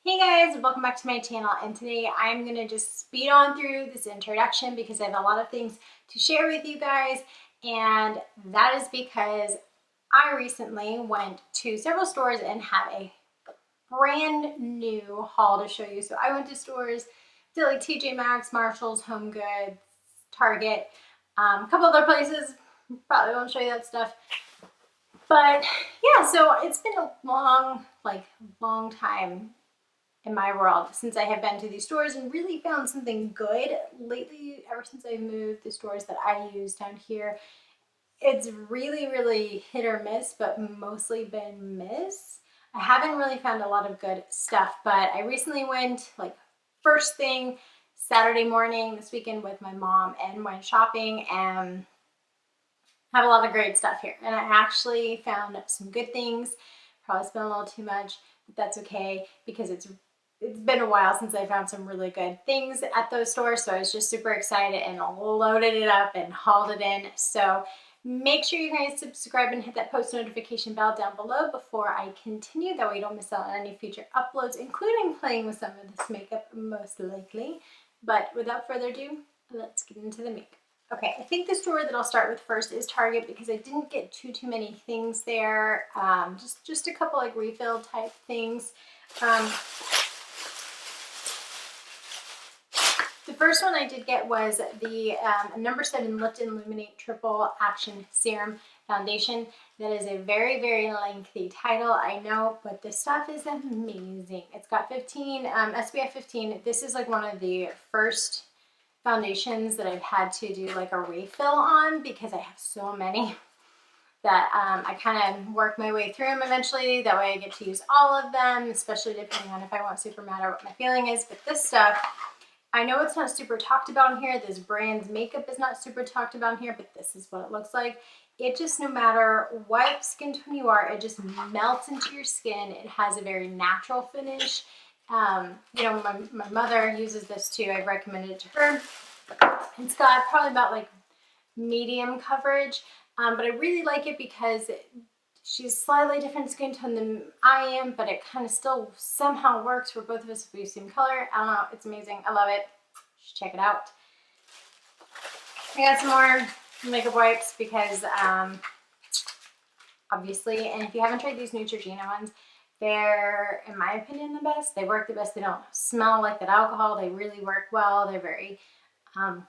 Hey guys, welcome back to my channel, and today I'm going to just speed on through this introduction because I have a lot of things to share with you guys, and that is because I recently went to several stores and have a brand new haul to show you. So I went to stores, did like TJ Maxx, Marshalls, Home Goods, Target, a couple other places, probably won't show you that stuff. But yeah, so it's been a long time in my world since I have been to these stores and really found something good lately. Ever since I moved, the stores that I use down here, it's really hit or miss, but mostly been miss. I haven't really found a lot of good stuff, but I recently went like first thing Saturday morning this weekend with my mom and went shopping and have a lot of great stuff here. And I actually found some good things. Probably spent a little too much, but that's okay because it's been a while since I found some really good things at those stores. So I was just super excited and loaded it up and hauled it in. So make sure you guys subscribe and hit that post notification bell down below before I continue. That way you don't miss out on any future uploads, including playing with some of this makeup most likely. But without further ado, let's get into the makeup. Okay, I think the store that I'll start with first is Target because I didn't get too many things there. Just a couple like refill type things. The first one I did get was the number 7 Lift and Illuminate Triple Action Serum Foundation. That is a very lengthy title, I know, but this stuff is amazing. It's got 15 SPF 15. This is like one of the first foundations that I've had to do like a refill on because I have so many that I kind of work my way through them eventually. That way I get to use all of them, especially depending on if I want super matte or what my feeling is. But this stuff, I know it's not super talked about in here. This brand's makeup is not super talked about in here, but this is what it looks like. It just, no matter what skin tone you are, it just melts into your skin. It has a very natural finish. You know, my mother uses this too. I've recommended it to her. It's got probably about like medium coverage, but I really like it because she's slightly different skin tone than I am, but it kind of still somehow works for both of us if we use the same color. I don't know, it's amazing. I love it. You should check it out. I got some more makeup wipes because obviously, and if you haven't tried these Neutrogena ones, they're, in my opinion, the best. They work the best. They don't smell like that alcohol. They really work well. They're very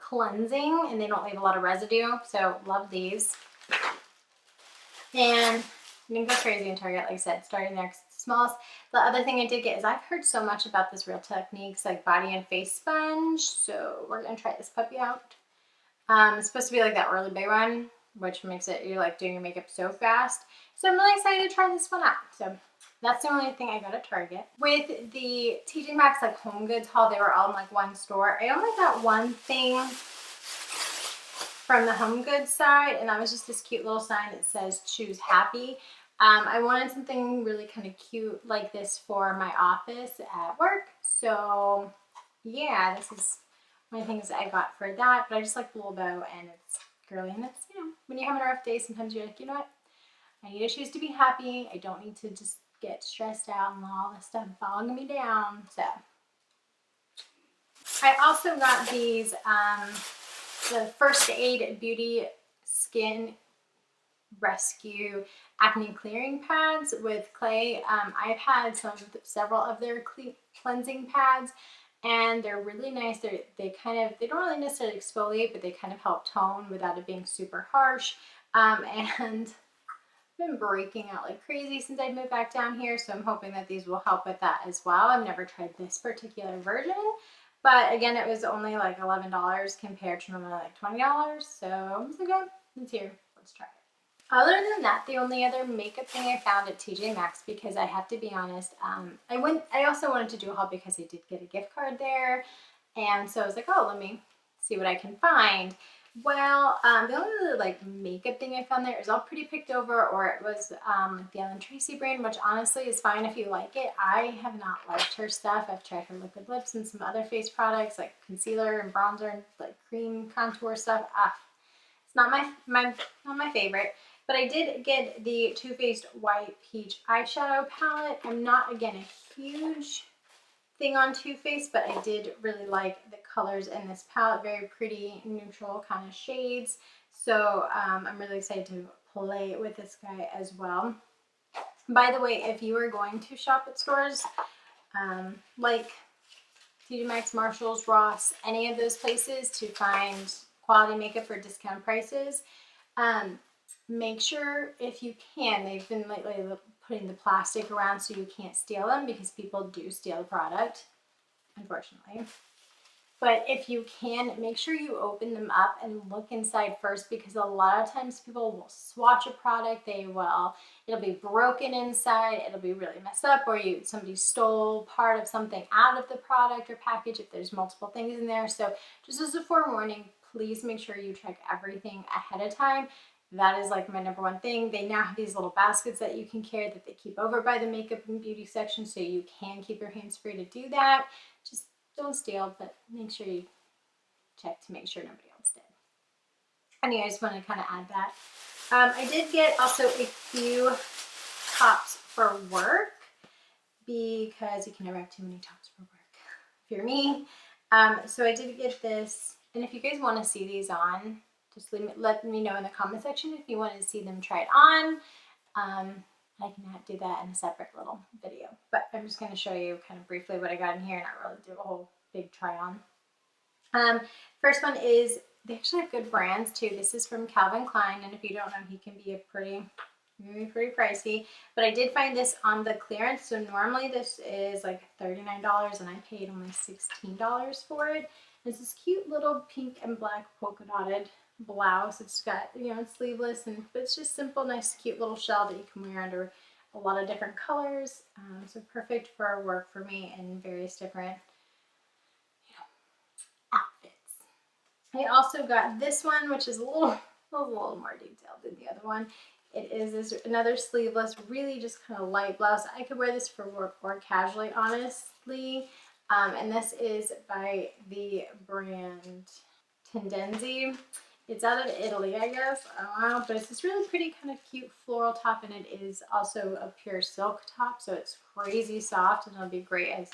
cleansing and they don't leave a lot of residue. So love these. And I didn't go crazy in Target, like I said, starting there because it's the smallest. The other thing I did get is I've heard so much about this Real Techniques like body and face sponge. So we're going to try this puppy out. It's supposed to be like that really big one, which makes it, you're like doing your makeup so fast. So I'm really excited to try this one out. So that's the only thing I got at Target. With the TJ Maxx like Home Goods haul, they were all in like one store. I only got one thing from the Home Goods side, and that was just this cute little sign that says choose happy. I wanted something really kind of cute like this for my office at work. So yeah, this is one of the things I got for that, but I just like the little bow and it's girly, and it's, you know, when you're having a rough day, sometimes you're like, you know what? I need to choose to be happy. I don't need to just get stressed out and all this stuff bogging me down. So I also got these the First Aid Beauty Skin Rescue Acne Clearing Pads with clay. I've had several of their cleansing pads, and they're really nice. They don't really necessarily exfoliate, but they kind of help tone without it being super harsh. And been breaking out like crazy since I moved back down here, so I'm hoping that these will help with that as well. I've never tried this particular version, but again, it was only like $11 compared to normally like $20, so I was like, okay, it's here, let's try it. Other than that, the only other makeup thing I found at TJ Maxx, because I have to be honest, I also wanted to do a haul because I did get a gift card there, and so I was like, oh, let me see what I can find. Well, the only like makeup thing I found there is all pretty picked over, or it was the Ellen Tracy brand, which honestly is fine if you like it. I have not liked her stuff. I've tried her liquid lips and some other face products like concealer and bronzer and like cream contour stuff. It's not my favorite. But I did get the Too Faced White Peach eyeshadow palette. I'm not, again, a huge thing on Too Faced, but I did really like the colors in this palette. Very pretty, neutral kind of shades. So I'm really excited to play with this guy as well. By the way, if you are going to shop at stores like TJ Maxx, Marshalls, Ross, any of those places to find quality makeup for discount prices, make sure if you can, they've been lately putting the plastic around so you can't steal them, because people do steal the product, unfortunately. But if you can, make sure you open them up and look inside first, because a lot of times people will swatch a product, it'll be broken inside, it'll be really messed up, or somebody stole part of something out of the product or package if there's multiple things in there. So just as a forewarning, please make sure you check everything ahead of time. That is like my number one thing. They now have these little baskets that you can carry that they keep over by the makeup and beauty section, so you can keep your hands free to do that. Just don't steal, but make sure you check to make sure nobody else did. Anyway, I just wanted to kind of add that. I did get also a few tops for work, because you can never have too many tops for work if you're me. So I did get this, and if you guys want to see these on, just let me know in the comment section if you want to see them tried on. I can do that in a separate little video, but I'm just going to show you kind of briefly what I got in here, and not really do a whole big try on. First one is, they actually have good brands too. This is from Calvin Klein, and if you don't know, he can be pretty pricey, but I did find this on the clearance. So normally this is like $39 and I paid only $16 for it. It's this cute little pink and black polka dotted blouse. It's got, it's sleeveless, but it's just simple, nice, cute little shell that you can wear under a lot of different colors. So perfect for work for me in various different outfits. I also got this one, which is a little more detailed than the other one. It is another sleeveless, really just kind of light blouse. I could wear this for work or casually, honestly. And this is by the brand Tendenzi. It's out of Italy, I guess. I don't know, but it's this really pretty kind of cute floral top, and it is also a pure silk top, so it's crazy soft, and it'll be great as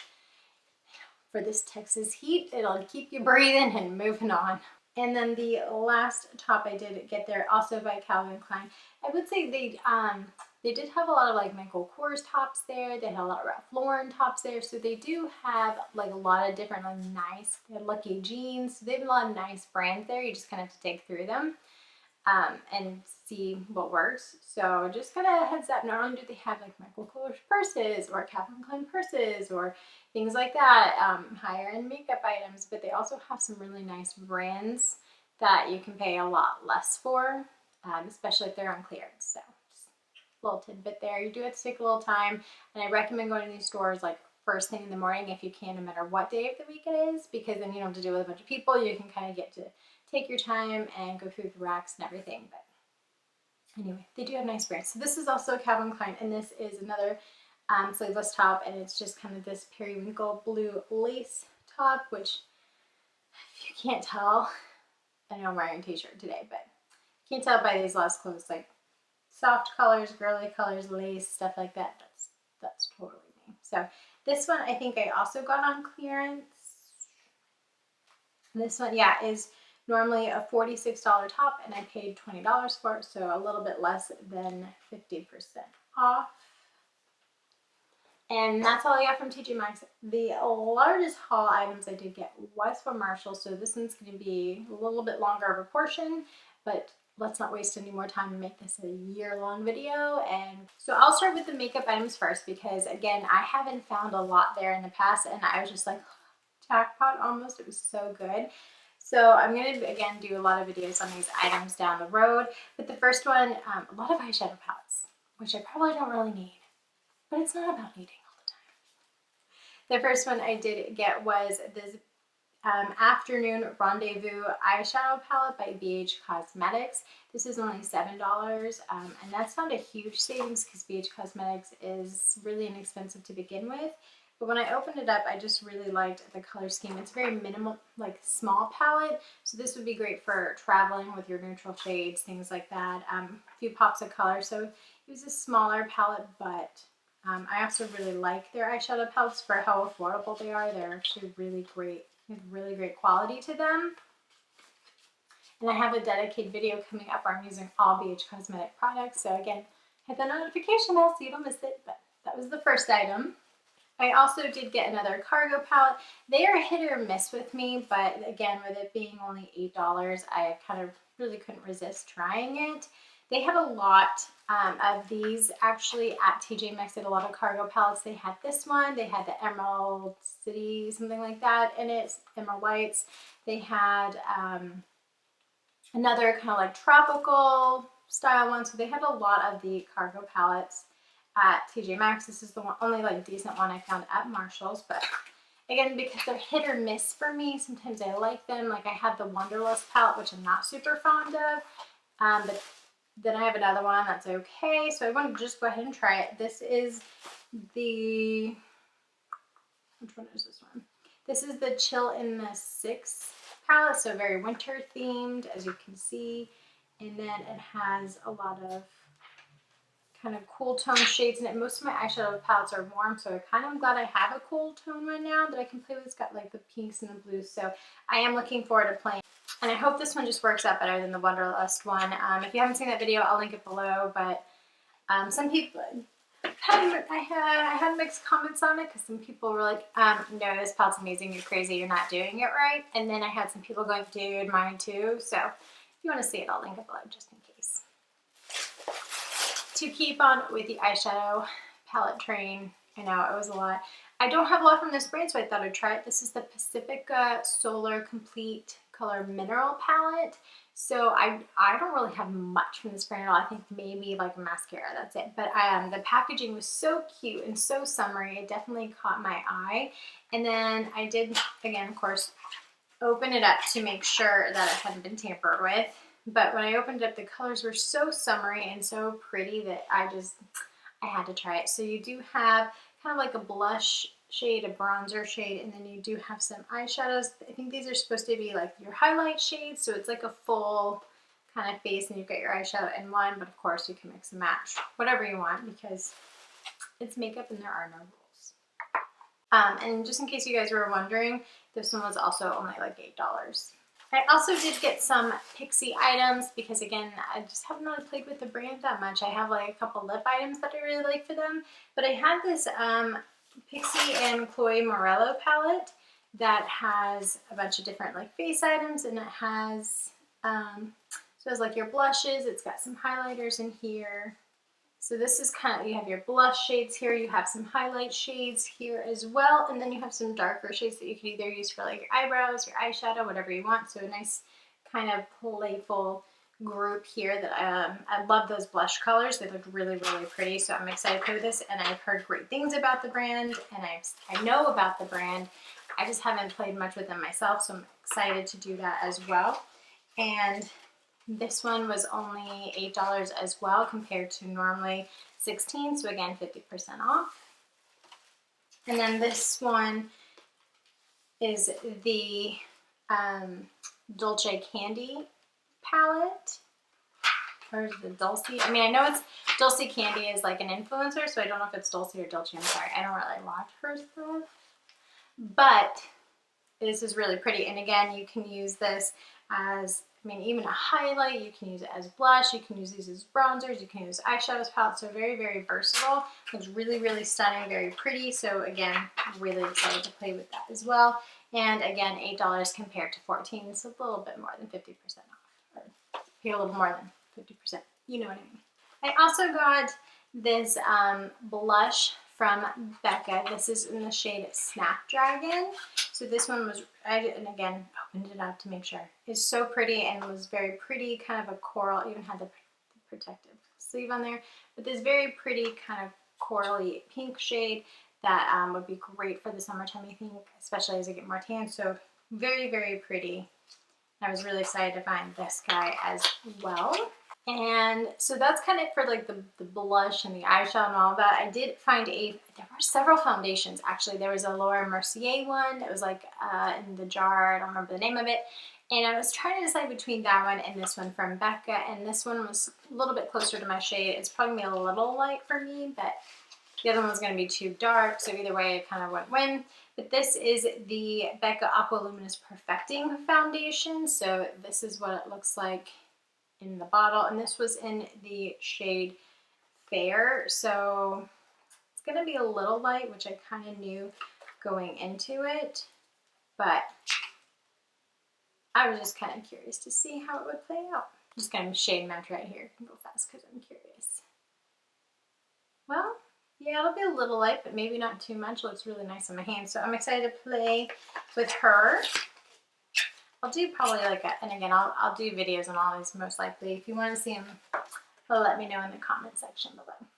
for this Texas heat. It'll keep you breathing and moving on. And then the last top I did get there, also by Calvin Klein. I would say they did have a lot of like Michael Kors tops there. They had a lot of Ralph Lauren tops there. So they do have like a lot of different like nice, they had Lucky Jeans. So they have a lot of nice brands there. You just kind of have to take through them and see what works. So just kind of heads up, not only do they have like Michael Kors purses or Calvin Klein purses or things like that, higher end makeup items, but they also have some really nice brands that you can pay a lot less for, especially if they're on clearance. So just a little tidbit there. You do have to take a little time, and I recommend going to these stores like first thing in the morning if you can, no matter what day of the week it is, because then you don't have to deal with a bunch of people. You can kind of get to take your time and go through the racks and everything. But anyway, they do have nice brands. So this is also Calvin Klein, and this is another sleeveless top, and it's just kind of this periwinkle blue lace top, which if you can't tell, I know I'm wearing a t-shirt today, but you can't tell by these last clothes, like soft colors, girly colors, lace, stuff like that. That's totally me. So this one I think I also got on clearance. This one, yeah, is normally a $46 top, and I paid $20 for it, so a little bit less than 50% off. And that's all I got from TJ Maxx. The largest haul items I did get was from Marshalls, so this one's going to be a little bit longer of a portion, but let's not waste any more time and make this a year-long video. And so I'll start with the makeup items first, because again, I haven't found a lot there in the past, and I was just like, jackpot almost. It was so good. So I'm going to, again, do a lot of videos on these items down the road. But the first one, a lot of eyeshadow palettes, which I probably don't really need. But it's not about needing all the time. The first one I did get was this Afternoon Rendezvous eyeshadow palette by BH Cosmetics. This is only $7, and that's not a huge savings because BH Cosmetics is really inexpensive to begin with. But when I opened it up, I just really liked the color scheme. It's very minimal, like small palette. So this would be great for traveling with your neutral shades, things like that. A few pops of color. So it was a smaller palette, but I also really like their eyeshadow palettes for how affordable they are. They're actually really great. They have really great quality to them. And I have a dedicated video coming up where I'm using all BH Cosmetic products. So again, hit the notification bell so you don't miss it. But that was the first item. I also did get another cargo palette. They are hit or miss with me, but again, with it being only $8, I kind of really couldn't resist trying it. They have a lot of these actually at TJ Maxx. They had a lot of cargo palettes. They had this one. They had the Emerald City, something like that in it, Emerald Whites. They had another kind of like tropical style one. So they had a lot of the cargo palettes at TJ Maxx. This is the only like decent one I found at Marshall's, but again, because they're hit or miss for me, sometimes I like them. Like I have the Wanderlust palette, which I'm not super fond of, but then I have another one that's okay. So I want to just go ahead and try it. This is the, which one is this one? This is the Chill in the 6 palette, so very winter themed, as you can see. And then it has a lot of kind of cool tone shades in it. Most of my eyeshadow palettes are warm, so I kind of am glad I have a cool tone one now that I can play with. It's got like the pinks and the blues, so I am looking forward to playing. And I hope this one just works out better than the Wanderlust one. If you haven't seen that video, I'll link it below, but some people, I had mixed comments on it because some people were like, no, this palette's amazing, you're crazy, you're not doing it right. And then I had some people going, dude, mine too. So if you want to see it, I'll link it below just in case. To keep on with the eyeshadow palette train, I know it was a lot. I don't have a lot from this brand, so I thought I'd try it. This is the Pacifica Solar Complete Color Mineral Palette. So I don't really have much from this brand at all. I think maybe like a mascara, that's it. But the packaging was so cute and so summery. It definitely caught my eye. And then I did, again, of course, open it up to make sure that it hadn't been tampered with. But when I opened it up, the colors were so summery and so pretty that I had to try it. So you do have kind of like a blush shade, a bronzer shade, and then you do have some eyeshadows. I think these are supposed to be like your highlight shades, so it's like a full kind of face and you've got your eyeshadow in one, but of course you can mix and match whatever you want because it's makeup and there are no rules. And just in case you guys were wondering, this one was also only like $8. I also did get some Pixie items because again, I just haven't really played with the brand that much. I have like a couple lip items that I really like for them, but I had this Pixie and Chloe Morello palette that has a bunch of different like face items, and it has so it's like your blushes, it's got some highlighters in here. So this is kind of, you have your blush shades here, you have some highlight shades here as well, and then you have some darker shades that you could either use for like your eyebrows, your eyeshadow, whatever you want. So a nice kind of playful group here that I love those blush colors. They look really, really pretty, so I'm excited for this, and I've heard great things about the brand, and I know about the brand. I just haven't played much with them myself, so I'm excited to do that as well. And this one was only $8 as well compared to normally $16, so again 50% off. And then this one is the Dolce Candy palette, or the Dulce. I mean, I know it's Dulce Candy is like an influencer, so I don't know if it's Dulce or Dolce. I'm sorry, I don't really watch her stuff. But this is really pretty, and again, you can use this as, I mean, even a highlight, you can use it as blush, you can use these as bronzers, you can use eyeshadows, palettes, so very, very versatile. Looks really, really stunning, very pretty, so again, really excited to play with that as well. And again, $8 compared to $14, so a little bit more than 50% off, or paid a little more than 50%, you know what I mean. I also got this blush from Becca. This is in the shade Snapdragon. So this one was, and again, opened it up to make sure. It's so pretty and was very pretty, kind of a coral, even had the protective sleeve on there. But this very pretty kind of corally pink shade that would be great for the summertime, I think, especially as I get more tan. So very, very pretty. I was really excited to find this guy as well. And so that's kind of for like the blush and the eyeshadow and all that. I did find there were several foundations actually. There was a Laura Mercier one that was like in the jar, I don't remember the name of it. And I was trying to decide between that one and this one from Becca, and this one was a little bit closer to my shade. It's probably a little light for me, but The other one's going to be too dark, so either way it kind of went win. But this is the Becca Aqua Luminous Perfecting Foundation. So this is what it looks like in the bottle, and this was in the shade Fair. So it's going to be a little light, which I kind of knew going into it, but I was just kind of curious to see how it would play out. I'm just going to shade match right here. I can go fast because I'm curious. Well, yeah, it'll be a little light, but maybe not too much. It looks really nice on my hand, so I'm excited to play with her. I'll do probably like and again, I'll do videos on all these most likely. If you want to see them, let me know in the comment section below.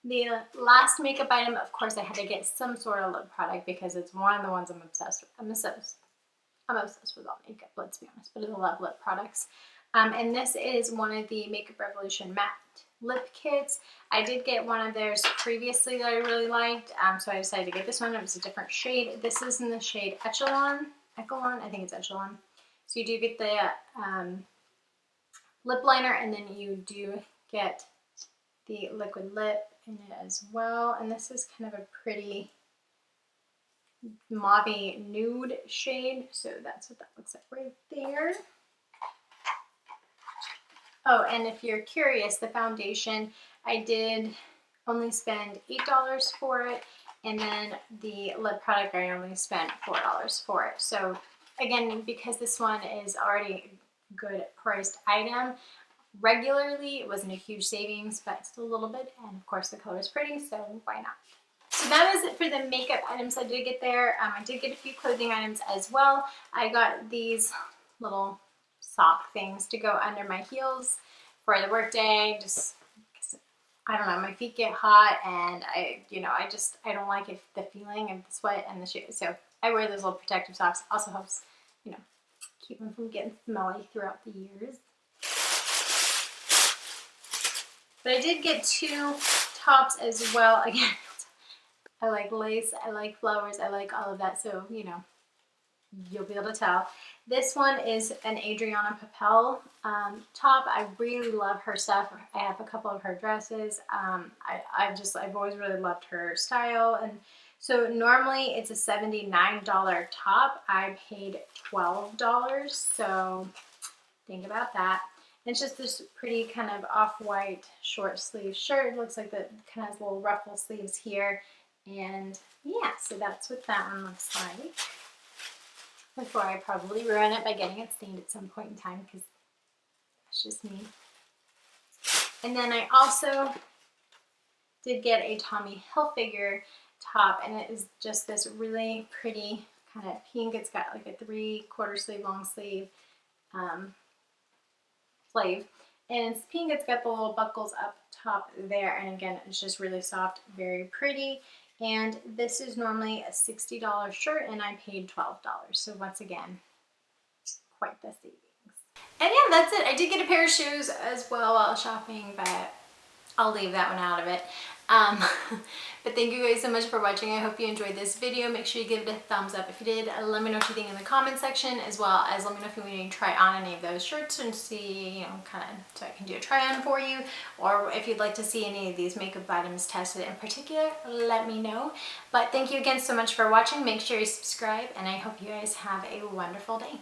The last makeup item, of course, I had to get some sort of lip product because it's one of the ones I'm obsessed with. I'm obsessed with all makeup, let's be honest, but I love lip products. And this is one of the Makeup Revolution matte lip kits. I did get one of theirs previously that I really liked, so I decided to get this one. It was a different shade. This is in the shade Echelon, I think it's Echelon. So you do get the lip liner, and then you do get the liquid lip in it as well. And this is kind of a pretty mauve nude shade, so that's what that looks like right there. Oh, and if you're curious, the foundation, I did only spend $8 for it, and then the lip product I only spent $4 for it. So again, because this one is already a good priced item, regularly it wasn't a huge savings, but still a little bit, and of course the color is pretty, so why not? So that was it for the makeup items I did get there. I did get a few clothing items as well. I got these little sock things to go under my heels for the workday. Just, I don't know, my feet get hot, and I don't like the feeling of the sweat and the shoes. So I wear those little protective socks. Also helps, keep them from getting smelly throughout the years. But I did get 2 tops as well. Again, I like lace, I like flowers, I like all of that, so, you'll be able to tell. This one is an Adriana Papel top. I really love her stuff. I have a couple of her dresses. I've always really loved her style. And so normally it's a $79 top. I paid $12, so think about that. It's just this pretty kind of off-white short sleeve shirt. It looks like the kind of has little ruffle sleeves here. And yeah, so that's what that one looks like. Before I probably ruin it by getting it stained at some point in time, because that's just me. And then I also did get a Tommy Hilfiger top, and it is just this really pretty kind of pink. It's got like a 3/4 sleeve, long sleeve sleeve, and it's pink. It's got the little buckles up top there, and again, it's just really soft, very pretty. And this is normally a $60 shirt, and I paid $12. So once again, quite the savings. And yeah, that's it. I did get a pair of shoes as well while shopping, but I'll leave that one out of it. But thank you guys so much for watching. I hope you enjoyed this video. Make sure you give it a thumbs up if you did. Let me know what you think in the comment section, as well as let me know if you want to try on any of those shirts and see, kind of, so I can do a try on for you. Or if you'd like to see any of these makeup items tested in particular, let me know. But thank you again so much for watching. Make sure you subscribe, and I hope you guys have a wonderful day.